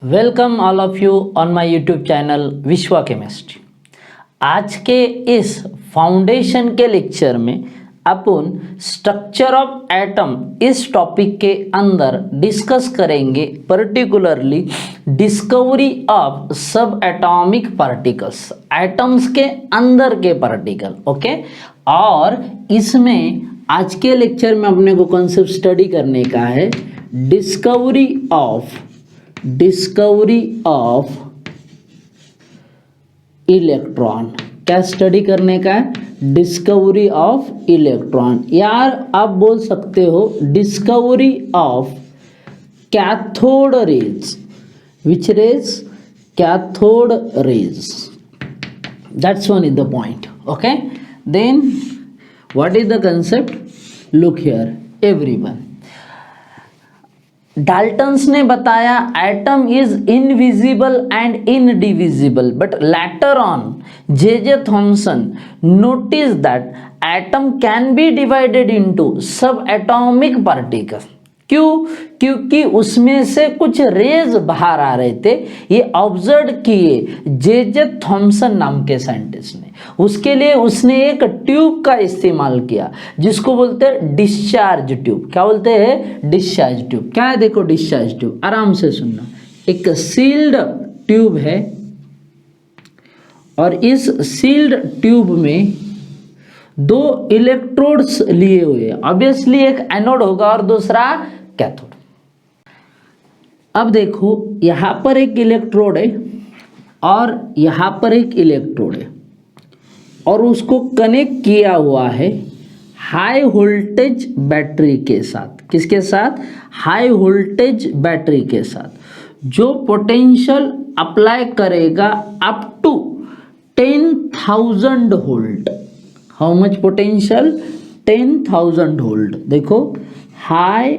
Welcome all of you on my YouTube channel Vishwa chemistry. आज के इस फाउंडेशन के लेक्चर में अपन स्ट्रक्चर ऑफ एटम इस टॉपिक के अंदर डिस्कस करेंगे, पर्टिकुलरली डिस्कवरी ऑफ सब एटॉमिक पार्टिकल्स, एटम्स के अंदर के पार्टिकल। ओके, और इसमें आज के लेक्चर में अपने को कॉन्सेप्ट स्टडी करने का है डिस्कवरी ऑफ इलेक्ट्रॉन। क्या स्टडी करने का है? Discovery of electron. यार आप बोल सकते हो discovery of cathode rays. Which rays? Cathode rays. That's one is the point. Okay, then what is the concept? Look here everyone. Dalton's ने बताया atom is invisible and indivisible, but later on J Thomson notice that atom can be divided into sub atomic particle. क्यों? क्योंकि उसमें से कुछ raise बाहर आ रहे थे। ये ऑब्जर्व किए जे थॉमसन नाम के साइंटिस्ट ने। उसके लिए उसने एक ट्यूब का इस्तेमाल किया जिसको बोलते हैं डिस्चार्ज ट्यूब। क्या बोलते हैं? Discharge tube. क्या है? देखो डिस्चार्ज ट्यूब, आराम से सुनना। एक सील्ड ट्यूब है और इस सील्ड ट्यूब में दो इलेक्ट्रोड्स लिए हुए। ऑब्वियसली एक एनोड होगा और दूसरा कैथोड। अब देखो यहां पर एक इलेक्ट्रोड है और यहां पर एक इलेक्ट्रोड है और उसको कनेक्ट किया हुआ है हाई वोल्टेज बैटरी के साथ। किसके साथ? हाई वोल्टेज बैटरी के साथ, जो पोटेंशियल अप्लाई करेगा up to 10,000 volt. How much potential? 10,000 volt. देखो high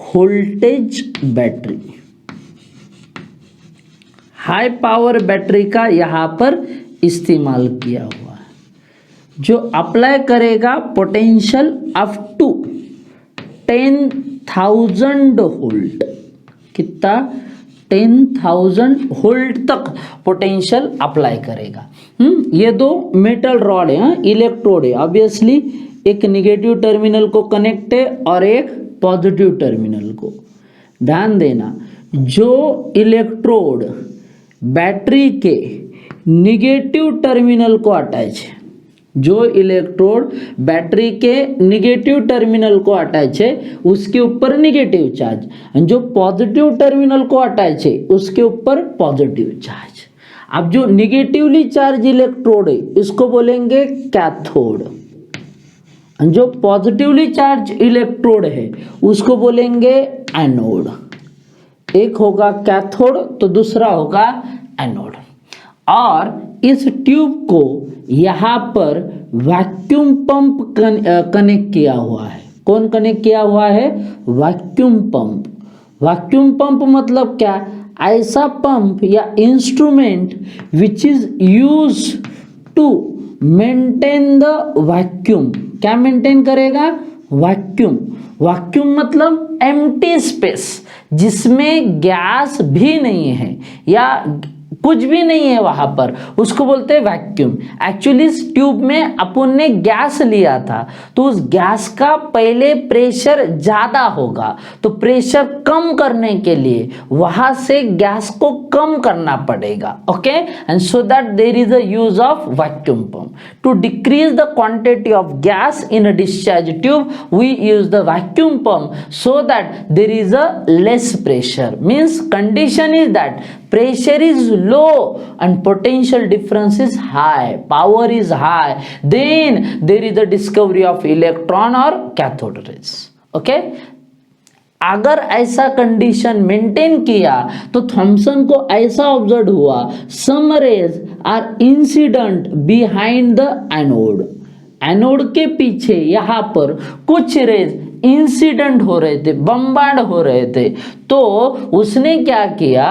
voltage battery, high power battery का यहां पर इस्तेमाल किया हुआ है, जो अप्लाई करेगा पोटेंशियल अप टू 10,000 वोल्ट। कितना? 10,000 वोल्ट तक पोटेंशियल अप्लाई करेगा। ये दो मेटल रॉड है, इलेक्ट्रोड है। ऑब्वियसली एक निगेटिव टर्मिनल को कनेक्ट है और एक पॉजिटिव टर्मिनल को। ध्यान देना, जो इलेक्ट्रोड बैटरी के निगेटिव टर्मिनल को अटैच है, जो इलेक्ट्रोड बैटरी के निगेटिव टर्मिनल को अटैच है उसके ऊपर निगेटिव चार्ज, जो पॉजिटिव टर्मिनल को अटैच है उसके ऊपर पॉजिटिव चार्ज। अब जो निगेटिवली चार्ज इलेक्ट्रोड है इसको बोलेंगे कैथोड, जो पॉजिटिवली चार्ज इलेक्ट्रोड है उसको बोलेंगे एनोड। एक होगा कैथोड तो दूसरा होगा एनोड। और इस ट्यूब को यहाँ पर वैक्यूम पंप कनेक्ट किया हुआ है। कौन कनेक्ट किया हुआ है? Vacuum pump. वैक्यूम पंप मतलब क्या? ऐसा पंप या instrument which is use to maintain the vacuum. क्या मेंटेन करेगा? वैक्यूम। वैक्यूम मतलब एम्प्टी स्पेस, जिसमें गैस भी नहीं है या कुछ भी नहीं है वहां पर, उसको बोलते हैं वैक्यूम। एक्चुअली इस ट्यूब में अपन ने गैस लिया था तो उस गैस का पहले प्रेशर ज्यादा होगा, तो प्रेशर कम करने के लिए वहां से गैस को कम करना पड़ेगा। Okay, and so that there is a use of vacuum pump to decrease the quantity of gas in a discharge tube. We use the vacuum pump so that there is a less pressure. Means condition is that pressure is low and potential difference is high, power is high, then there is the discovery of electron or cathode rays. Okay, अगर ऐसा condition maintain किया तो Thompson को ऐसा observe हुआ some rays are incident behind the anode. Anode के पीछे यहां पर कुछ रेज इंसिडेंट हो रहे थे, बम्बार्ड हो रहे थे, तो उसने क्या किया,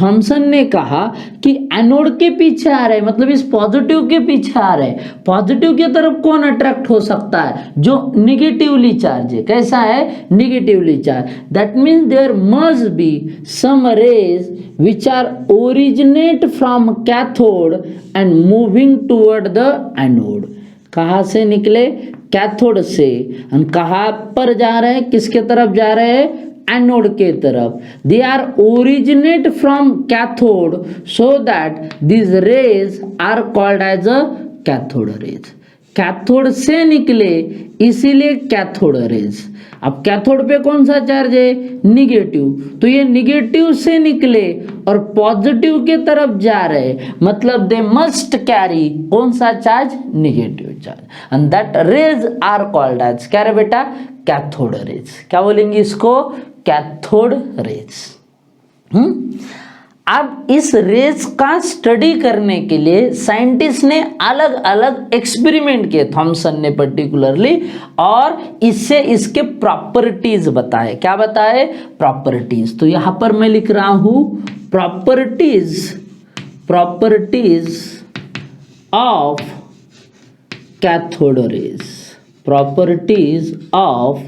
थॉमसन ने कहा कि एनोड के पीछे आ रहे, मतलब इस पॉजिटिव के पीछे आ रहे, पॉजिटिव की तरफ कौन अट्रैक्ट हो सकता है, जो निगेटिवली चार्ज है। कैसा है, negatively charge. That means there must be some rays which are originate from cathode and moving toward the anode। कहाँ से निकले, कैथोड से, हम कहाँ पर जा रहे हैं, किसके तरफ जा रहे हैं, एनोड के तरफ। They are originate from cathode so that this rays are called as a cathode rays. Cathode से निकले इसीलिए कैथोड रेज। अब कैथोड पे कौन सा चार्ज है, निगेटिव, तो ये निगेटिव से निकले और पॉजिटिव के तरफ जा रहे, मतलब दे मस्ट कैरी कौन सा charge, negative charge, and that rays are called as, क्या रे बेटा, कैथोड रेज। क्या बोलेंगे इसको, कैथोड रेज। अब इस रेज का स्टडी करने के लिए साइंटिस्ट ने अलग अलग एक्सपेरिमेंट किए, थॉमसन ने पर्टिकुलरली, और इससे इसके प्रॉपर्टीज बताए। क्या बताए, प्रॉपर्टीज। तो यहां पर मैं लिख रहा हूं properties of cathode raise, properties of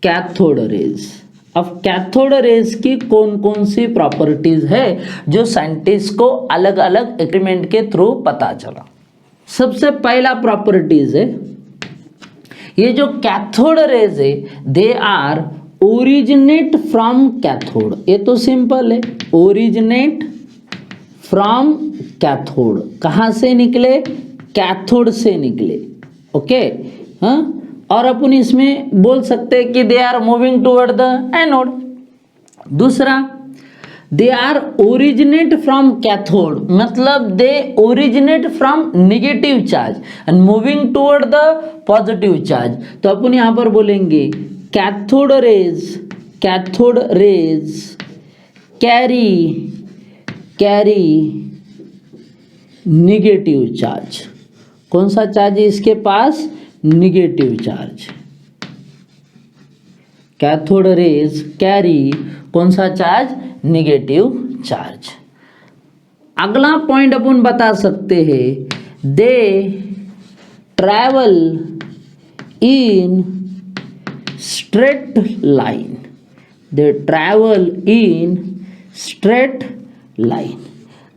cathode raise. अब कैथोड रेज की कौन कौन सी प्रॉपर्टीज है जो साइंटिस्ट को अलग अलग एक्सपेरिमेंट के थ्रू पता चला। सबसे पहला प्रॉपर्टीज है, ये जो कैथोड रेज है they are originate from cathode. ये तो सिंपल है, ओरिजिनेट फ्रॉम कैथोड। कहाँ से निकले, कैथोड से निकले। ओके, हाँ, और अपन इसमें बोल सकते हैं कि they are moving toward the anode. दूसरा, they are originate from cathode, मतलब they originate from negative charge and moving toward the positive charge. तो अपन यहां पर बोलेंगे cathode rays carry negative charge. कौन सा चार्ज है इसके पास, negative charge. Cathode rays carry कौन सा चार्ज, निगेटिव चार्ज। अगला पॉइंट अपन बता सकते हैं, they travel in straight line, they travel in straight line.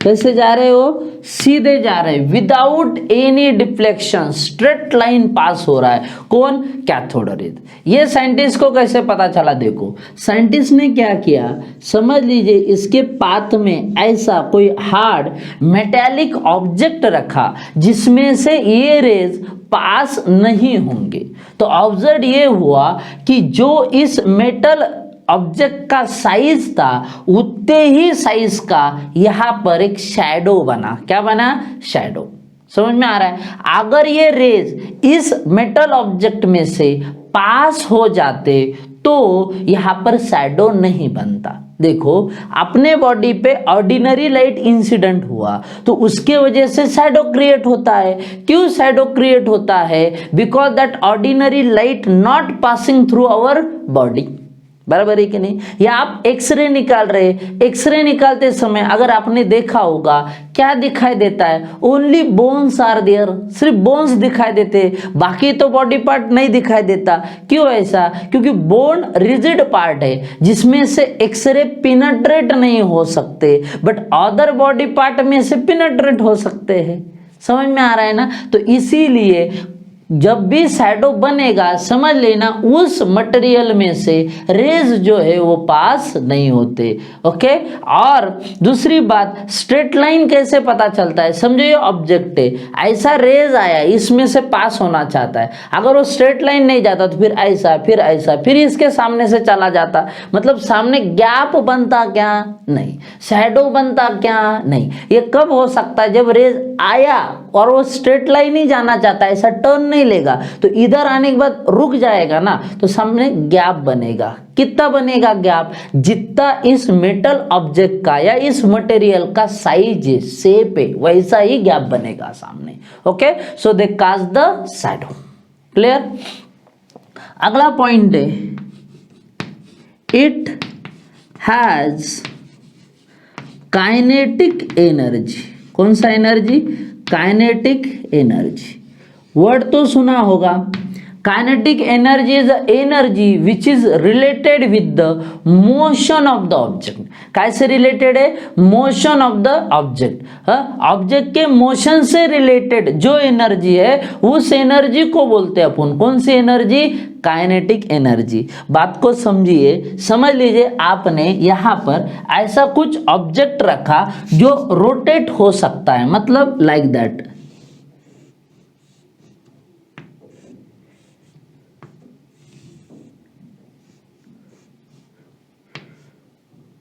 कैसे जा रहे हो, सीधे जा रहे हैं, without any deflection, straight line pass हो रहा है। कौन, कैथोड रेज। ये साइंटिस्ट को कैसे पता चला, देखो साइंटिस्ट ने क्या किया, समझ लीजिए इसके पाथ में ऐसा कोई हार्ड मेटेलिक ऑब्जेक्ट रखा जिसमें से ये रेज पास नहीं होंगे। तो ऑब्जर्व ये हुआ कि जो इस मेटल ऑब्जेक्ट का साइज था उतने ही साइज का यहां पर एक शैडो बना। क्या बना, शैडो। समझ में आ रहा है। अगर ये रेज इस मेटल ऑब्जेक्ट में से पास हो जाते तो यहां पर शैडो नहीं बनता। देखो अपने बॉडी पे ऑर्डिनरी लाइट इंसिडेंट हुआ तो उसके वजह से शैडो क्रिएट होता है। क्यों शैडो क्रिएट होता है, because that ordinary light not passing through our body. बराबर है कि नहीं। या आप एक्सरे निकाल रहे, एक्सरे निकालते समय अगर आपने देखा होगा क्या दिखाई देता है, ओनली बोन्स आर देयर, सिर्फ बोन्स दिखाई देते, बाकी तो बॉडी पार्ट नहीं दिखाई देता। क्यों ऐसा, क्योंकि बोन रिजिड पार्ट है जिसमें से एक्सरे पिनेट्रेट नहीं हो सकते, बट अदर बॉडी पार्ट में से पिनेट्रेट हो सकते हैं। समझ में आ रहा है ना। तो इसीलिए जब भी शैडो बनेगा समझ लेना उस मटेरियल में से रेज जो है वो पास नहीं होते। ओके। और दूसरी बात, स्ट्रेट लाइन कैसे पता चलता है, समझो ये ऑब्जेक्ट है, ऐसा रेज आया इसमें से पास होना चाहता है, अगर वो स्ट्रेट लाइन नहीं जाता तो फिर ऐसा फिर इसके सामने से चला जाता, मतलब सामने गैप बनता क्या नहीं, शैडो बनता क्या नहीं। ये कब हो सकता है, जब रेज आया और वो स्ट्रेट लाइन ही जाना चाहता है, ऐसा टर्न नहीं लेगा, तो इधर आने के बाद रुक जाएगा ना, तो सामने गैप बनेगा। कितना बनेगा गैप, जितना इस मेटल ऑब्जेक्ट का या इस मटेरियल का साइज है, शेप है, वैसा ही गैप बनेगा सामने। Okay, so they cast the shadow. Clear. अगला पॉइंट है, इट हैज काइनेटिक एनर्जी। कौन सा एनर्जी? Kinetic energy. वर्ड तो सुना होगा। Kinetic energy is energy which is related with the motion of the object. कैसे रिलेटेड है? Motion of the object. Object के मोशन से रिलेटेड जो एनर्जी है उस एनर्जी को बोलते हैं अपन। कौन सी एनर्जी? Kinetic energy. बात को समझिए, समझ लीजिए आपने यहां पर ऐसा कुछ ऑब्जेक्ट रखा जो रोटेट हो सकता है, मतलब लाइक दैट।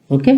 ओके,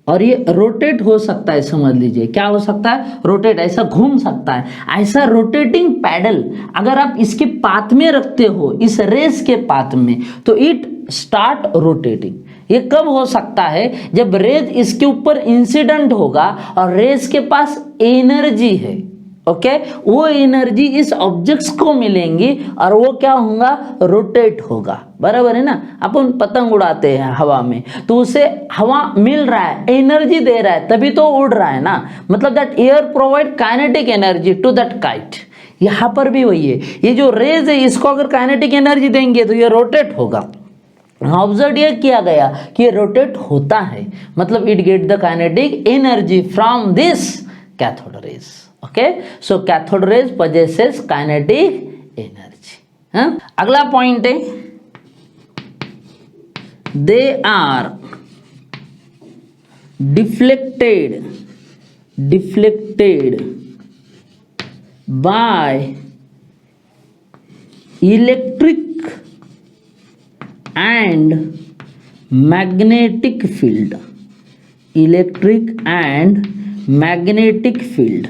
और ये रोटेट हो सकता है, समझ लीजिए क्या हो सकता है? रोटेट, ऐसा घूम सकता है। ऐसा रोटेटिंग पैडल अगर आप इसके पाथ में रखते हो, इस रेस के पाथ में, तो इट स्टार्ट रोटेटिंग। ये कब हो सकता है? जब रेस इसके ऊपर इंसिडेंट होगा और रेस के पास एनर्जी है। ओके, वो एनर्जी इस ऑब्जेक्ट्स को मिलेंगी और वो क्या होगा? रोटेट होगा। बराबर है ना? अपन पतंग उड़ाते हैं हवा में, तो उसे हवा मिल रहा है, एनर्जी दे रहा है, तभी तो उड़ रहा है ना। मतलब that air provide kinetic energy to that kite. यहाँ पर भी वही है, ये जो रेज है इसको अगर काइनेटिक एनर्जी देंगे तो ये रोटेट होगा। ऑब्जर्व ये किया गया कि ये रोटेट होता है, मतलब it get the kinetic energy from this cathode rays. Okay, so cathode rays possesses kinetic energy. अगला पॉइंट है, they are deflected by electric and magnetic field. Electric and magnetic field,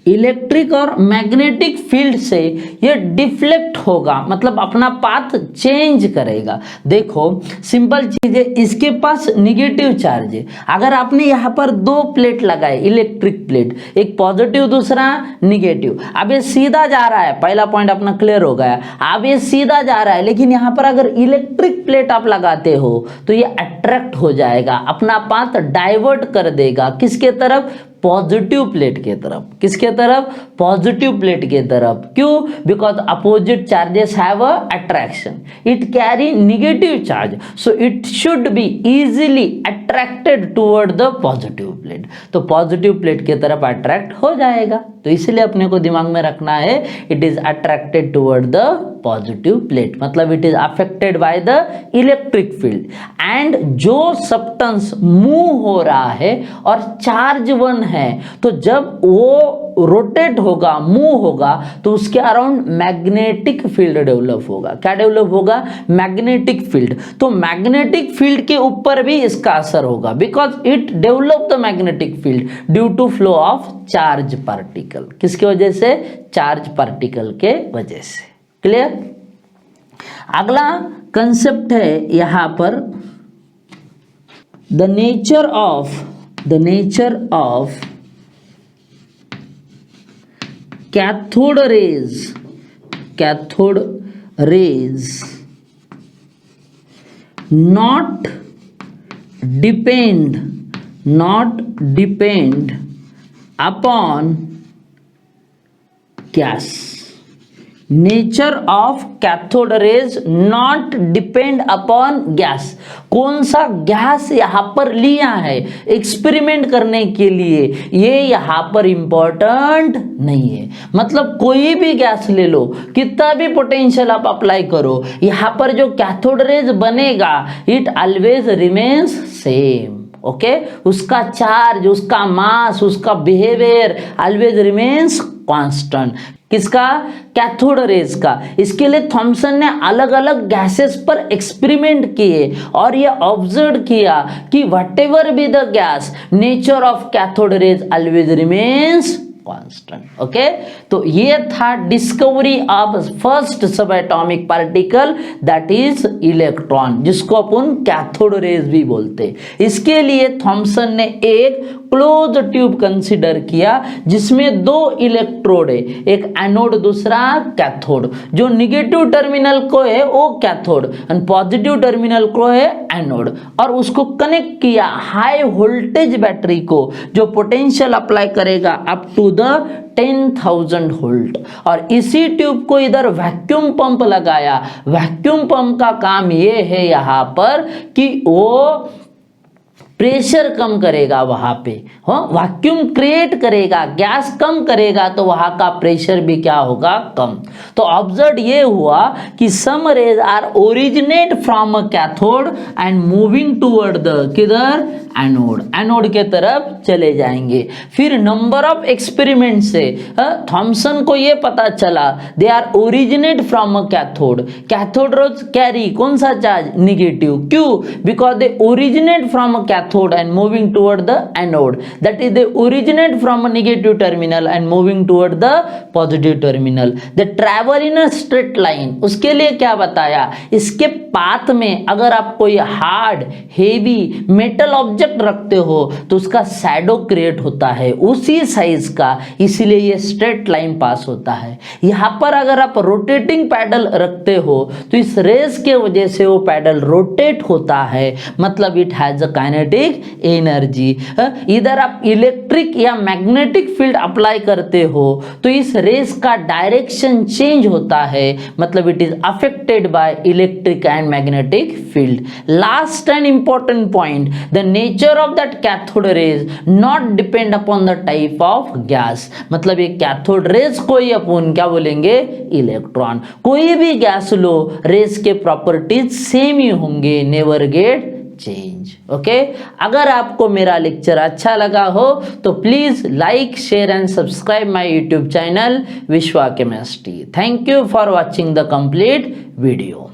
electric और magnetic field से ये deflect होगा, मतलब अपना path change करेगा। देखो सिंपल चीज है, इसके पास निगेटिव चार्ज है। अगर आपने यहाँ पर दो प्लेट लगाए, इलेक्ट्रिक प्लेट, एक पॉजिटिव दूसरा निगेटिव, अब ये सीधा जा रहा है, पहला पॉइंट अपना क्लियर हो गया। अब ये सीधा जा रहा है, लेकिन यहाँ पर अगर इलेक्ट्रिक प्लेट आप लगाते हो तो ये अट्रैक्ट हो जाएगा, अपना पाथ डाइवर्ट कर देगा। किसके तरफ? पॉजिटिव प्लेट के तरफ। किसके तरफ? पॉजिटिव प्लेट के तरफ। क्यों? Because opposite charges have a attraction, it carry negative charge, so it should be easily attracted toward the positive plate. तो पॉजिटिव प्लेट के तरफ अट्रैक्ट हो जाएगा, तो इसलिए अपने को दिमाग में रखना है, it is attracted toward the positive plate, मतलब it is affected by the electric field. And जो सब्सटेंस मूव हो रहा है और चार्ज वन है, तो जब वो रोटेट होगा, मूव होगा, तो उसके अराउंड मैग्नेटिक फील्ड डेवलप होगा। क्या डेवलप होगा? Magnetic field. तो मैग्नेटिक फील्ड के ऊपर भी इसका असर होगा, because it develop the magnetic field due to flow of charge particle. किसकी वजह से? चार्ज पार्टिकल के वजह से। क्लियर? अगला कंसेप्ट है यहां पर, the nature of cathode raise not depend upon gas. Nature of cathode raise not depend upon gas. कौन सा गैस यहां पर लिया है एक्सपेरिमेंट करने के लिए, ये यहां पर इंपॉर्टेंट नहीं है। मतलब कोई भी गैस ले लो, कितना भी पोटेंशियल आप अप्लाई करो, यहां पर जो कैथोड रेज बनेगा it always remains same. Okay, उसका चार्ज, उसका मास, उसका बिहेवियर ऑलवेज रिमेन्स कांस्टेंट। किसका? कैथोड रेज का। इसके लिए थॉमसन ने अलग अलग गैसेस पर एक्सपेरिमेंट किए और ये ऑब्जर्व किया कि whatever be the gas, nature of cathode raise always remains constant. Okay, तो ये था डिस्कवरी ऑफ फर्स्ट सब atomic particle that is electron, जिसको अपन कैथोड रेज भी बोलते। इसके लिए थॉमसन ने एक क्लोज ट्यूब कंसीडर किया जिसमें दो इलेक्ट्रोड है, एक एनोड दूसरा कैथोड। जो निगेटिव टर्मिनल को है वो कैथोड और पॉजिटिव टर्मिनल को है एनोड, और उसको कनेक्ट किया हाई वोल्टेज बैटरी को जो पोटेंशियल अप्लाई करेगा अप टू द 10,000 वोल्ट। और इसी ट्यूब को इधर वैक्यूम पंप लगाया। वैक्यूम पंप का काम ये है यहां पर कि वो प्रेशर कम करेगा, वहां पे वैक्यूम क्रिएट करेगा, गैस कम करेगा, तो वहां का प्रेशर भी क्या होगा, कम। तो ऑब्जर्व ये हुआ कि some rays are originate from a cathode and moving toward the किधर, एनोड, एनोड के तरफ चले जाएंगे। फिर नंबर ऑफ एक्सपेरिमेंट से थॉमसन को ये पता चला they are originate from a cathode. Cathode rays carry कौन सा चार्ज, निगेटिव। क्यों? Because they originate from a cathode and moving toward the anode, that is they originate from a negative terminal and moving toward the positive terminal. They travel in a straight line. उसके लिए क्या बताया, इसके path में अगर आप कोई hard heavy metal object रखते हो तो उसका शैडो क्रिएट होता है उसी साइज का, इसीलिए ये स्ट्रेट लाइन पास होता है। यहां पर अगर आप रोटेटिंग पैडल रखते हो तो इस रेस के वजह से वो पैडल रोटेट होता है, मतलब it has a kinetic energy. इधर आप इलेक्ट्रिक या मैग्नेटिक फील्ड अप्लाई करते हो तो इस रेस का डायरेक्शन चेंज होता है, मतलब it is affected bye electric and magnetic field. Last and important point, the nature of that cathode rays not depend upon the type of gas. मतलब ये कैथोड रेज को ही अपन क्या बोलेंगे, इलेक्ट्रॉन। कोई भी गैस लो, रेज के प्रॉपर्टीज सेम ही होंगे, never get change. Okay, अगर आपको मेरा लेक्चर अच्छा लगा हो तो please like share and subscribe my YouTube channel Vishwa chemistry. Thank you for watching the complete video.